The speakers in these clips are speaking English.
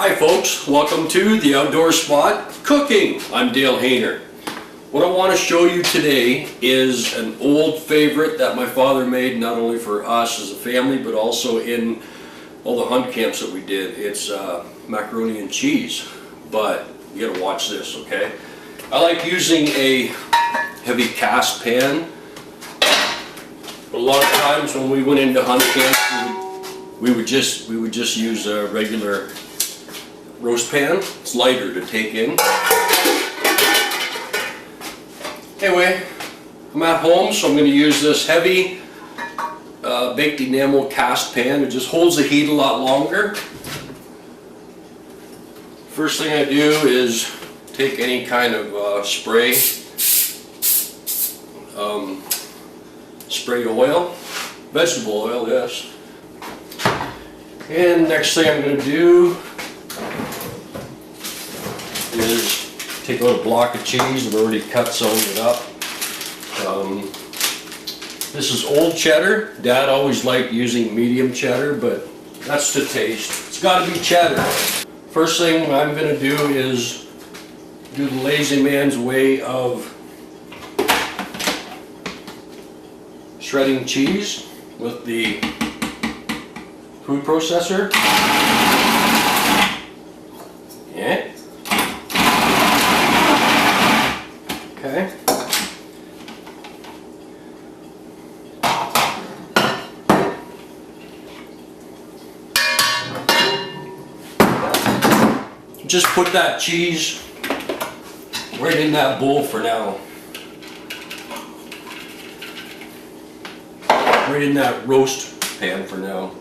Hi folks, welcome to The Outdoor Spot Cooking. I'm Dale Hayner. What I want to show you today is an old favorite that my father made not only for us as a family but also in all the hunt camps that we did. It's macaroni and cheese, but you gotta watch this, okay? I like using a heavy cast pan. A lot of times when we went into hunt camps, we would just use a regular roast pan. It's lighter to take in. Anyway, I'm at home, so I'm going to use this heavy baked enamel cast pan. It just holds the heat a lot longer. First thing I do is take any kind of spray oil, vegetable oil, yes. And next thing I'm going to do is take out a block of cheese. I've already cut some of it up. This is old cheddar. Dad always liked using medium cheddar, but that's to taste. It's got to be cheddar. First thing I'm going to do is do the lazy man's way of shredding cheese with the food processor. Yeah. Okay. Just put that cheese right in that bowl for now. Right in that roast pan for now.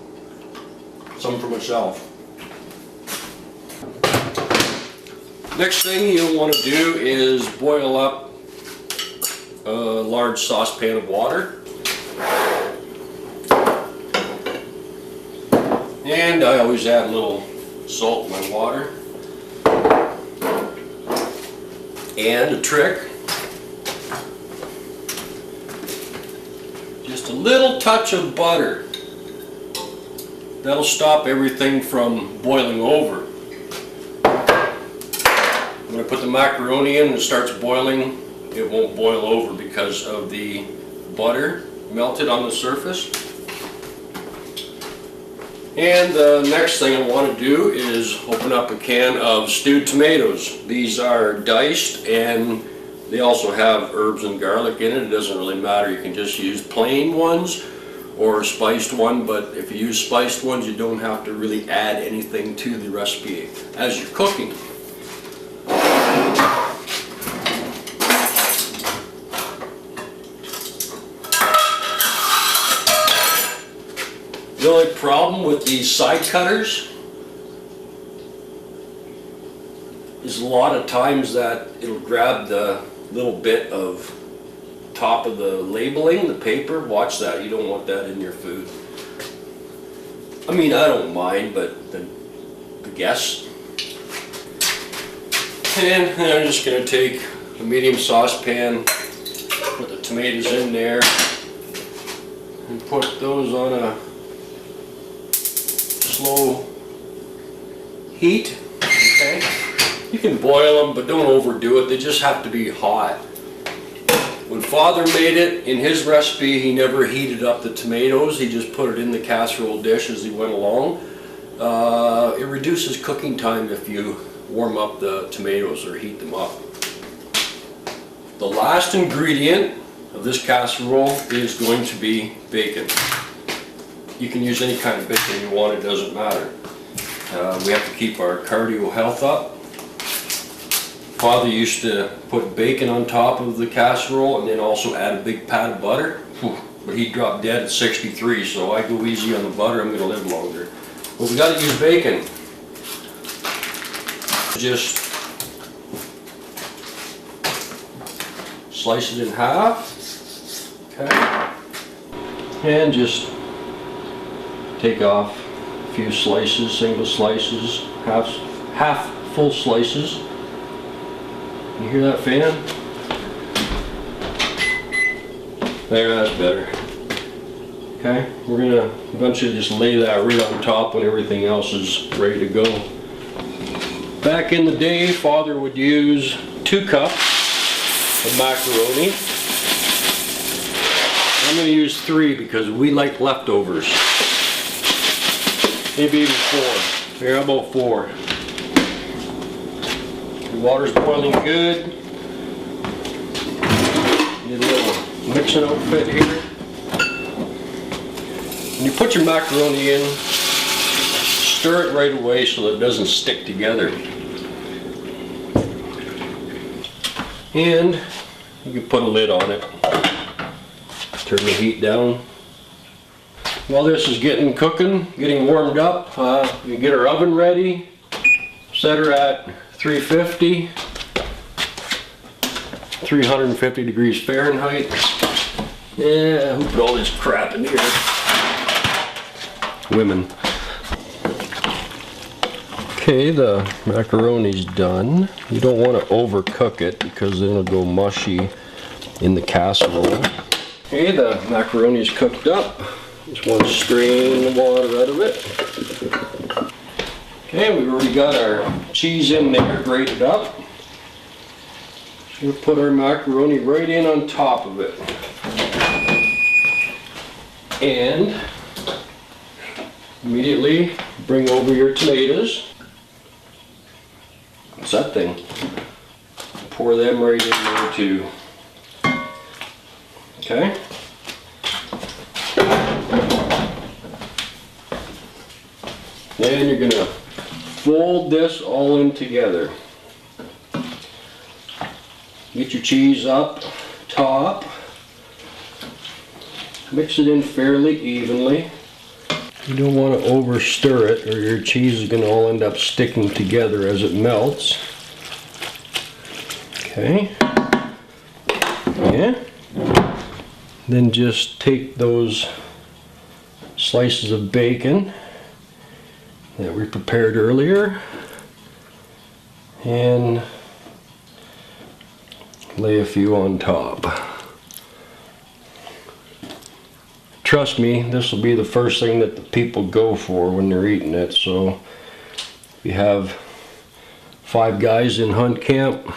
Some for myself. Next thing you'll want to do is boil up a large saucepan of water. And I always add a little salt in my water. And a trick, just a little touch of butter. That'll stop everything from boiling over. When I put the macaroni in and it starts boiling, it won't boil over because of the butter melted on the surface. And the next thing I want to do is open up a can of stewed tomatoes. These are diced and they also have herbs and garlic in it. It doesn't really matter. You can just use plain ones or spiced one, but if you use spiced ones, you don't have to really add anything to the recipe as you're cooking. The only problem with these side cutters is a lot of times that it'll grab the little bit of top of the labeling, the paper. Watch that, you don't want that in your food. I mean, I don't mind, but the guests. And I'm just going to take a medium saucepan, put the tomatoes in there, and put those on a slow heat. Okay, you can boil them, but don't overdo it. They just have to be hot. When Father made it in his recipe, he never heated up the tomatoes. He just put it in the casserole dish as he went along. It reduces cooking time if you warm up the tomatoes or heat them up. The last ingredient of this casserole is going to be bacon. You can use any kind of bacon you want, it doesn't matter. We have to keep our cardio health up. Father used to put bacon on top of the casserole and then also add a big pat of butter. Whew, but he dropped dead at 63, so I go easy on the butter, I'm going to live longer. But we got to use bacon. Just slice it in half. Okay. And just take off a few slices, single slices, half full slices. You hear that fan? There, that's better. Okay, we're gonna eventually just lay that right on top when everything else is ready to go. Back in the day, Father would use 2 cups of macaroni. I'm going to use 3 because we like leftovers. Maybe even 4. Here, how about 4? The water's boiling good. Need a little mixing outfit here. When you put your macaroni in, stir it right away so that it doesn't stick together. And you can put a lid on it. Turn the heat down. While this is getting getting warmed up, we get our oven ready. Set her at 350 degrees Fahrenheit. Yeah, who put all this crap in here? Women. Okay, the macaroni's done. You don't want to overcook it because then it'll go mushy in the casserole. Okay, the macaroni's cooked up. Just want to strain the water out of it. Okay, we've already got our cheese in there, grated up. So we'll put our macaroni right in on top of it. And immediately bring over your tomatoes. What's that thing? Pour them right in there too. Okay. Then you're going to fold this all in together. Get your cheese up top. Mix it in fairly evenly. You don't want to over stir it or your cheese is going to all end up sticking together as it melts. Okay. Yeah. Then just take those slices of bacon that we prepared earlier and lay a few on top. Trust me, this will be the first thing that the people go for when they're eating it. So if you have 5 guys in hunt camp,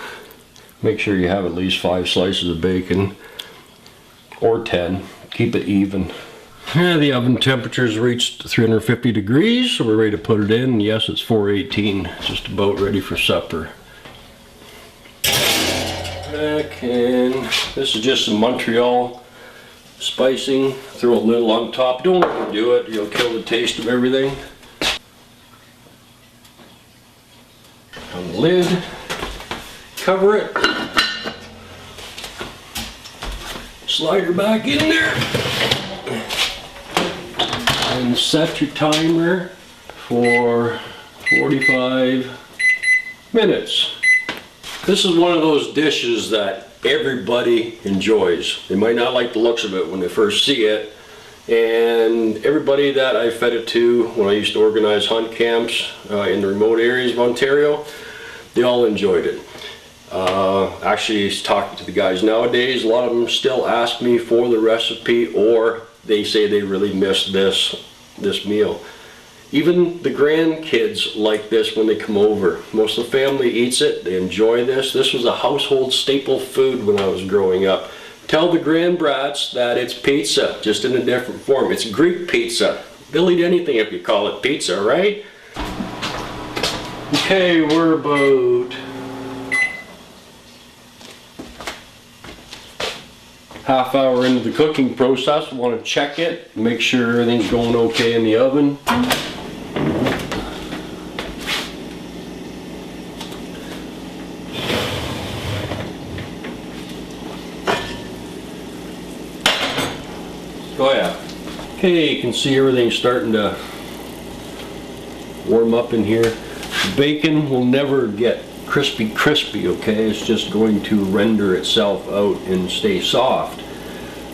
make sure you have at least 5 slices of bacon, or 10. Keep it even. Yeah, the oven temperature's reached 350 degrees, so we're ready to put it in. Yes, it's 418. It's just about ready for supper. And this is just some Montreal spicing. Throw a little on top. Don't overdo it. You'll kill the taste of everything. On the lid. Cover it. Slide her back in there. And set your timer for 45 minutes. This is one of those dishes that everybody enjoys. They might not like the looks of it when they first see it, and everybody that I fed it to when I used to organize hunt camps in the remote areas of Ontario, they all enjoyed it. Actually, talking to the guys nowadays, a lot of them still ask me for the recipe, or they say they really miss this meal. Even the grandkids like this when they come over. Most of the family eats it. They enjoy this. This was a household staple food when I was growing up. Tell the grandbrats that it's pizza, just in a different form. It's Greek pizza. They'll eat anything if you call it pizza, right? Okay, we're about half hour into the cooking process. We want to check it, make sure everything's going okay in the oven. Oh yeah. Okay, you can see everything's starting to warm up in here. The bacon will never get crispy, okay? It's just going to render itself out and stay soft.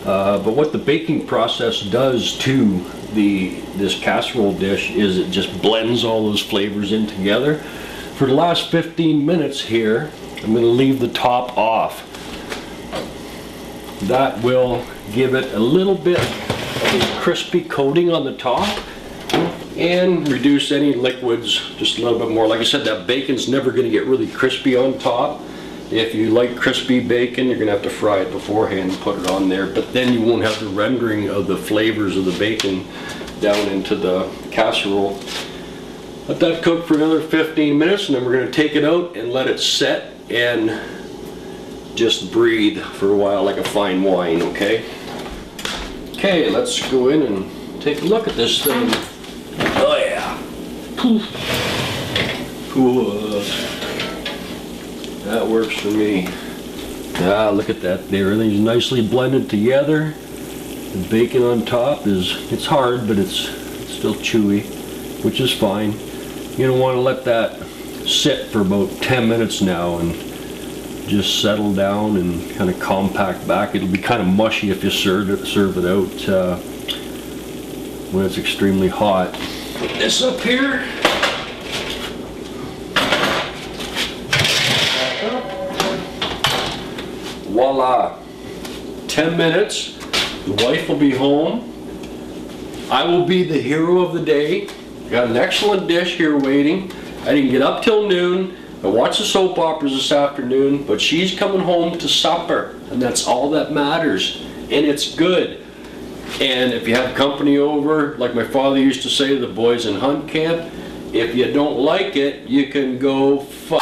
But what the baking process does to this casserole dish is it just blends all those flavors in together. For the last 15 minutes here, I'm going to leave the top off. That will give it a little bit of a crispy coating on the top, and reduce any liquids just a little bit more. Like I said, that bacon's never going to get really crispy on top. If you like crispy bacon, you're going to have to fry it beforehand and put it on there, but then you won't have the rendering of the flavors of the bacon down into the casserole. Let that cook for another 15 minutes, and then we're going to take it out and let it set and just breathe for a while like a fine wine, okay? Okay, let's go in and take a look at this thing. Oh yeah. Ooh, that works for me. Ah, look at that there. Everything's nicely blended together. The bacon on top it's hard, but it's still chewy, which is fine. You're going to want to let that sit for about 10 minutes now and just settle down and kind of compact back. It'll be kind of mushy if you serve it out when it's extremely hot. Put this up here. Voila. 10 minutes. The wife will be home. I will be the hero of the day. Got an excellent dish here waiting. I didn't get up till noon. I watched the soap operas this afternoon, but she's coming home to supper, and that's all that matters. And it's good. And if you have company over, like my father used to say to the boys in hunt camp, if you don't like it, you can go fuck.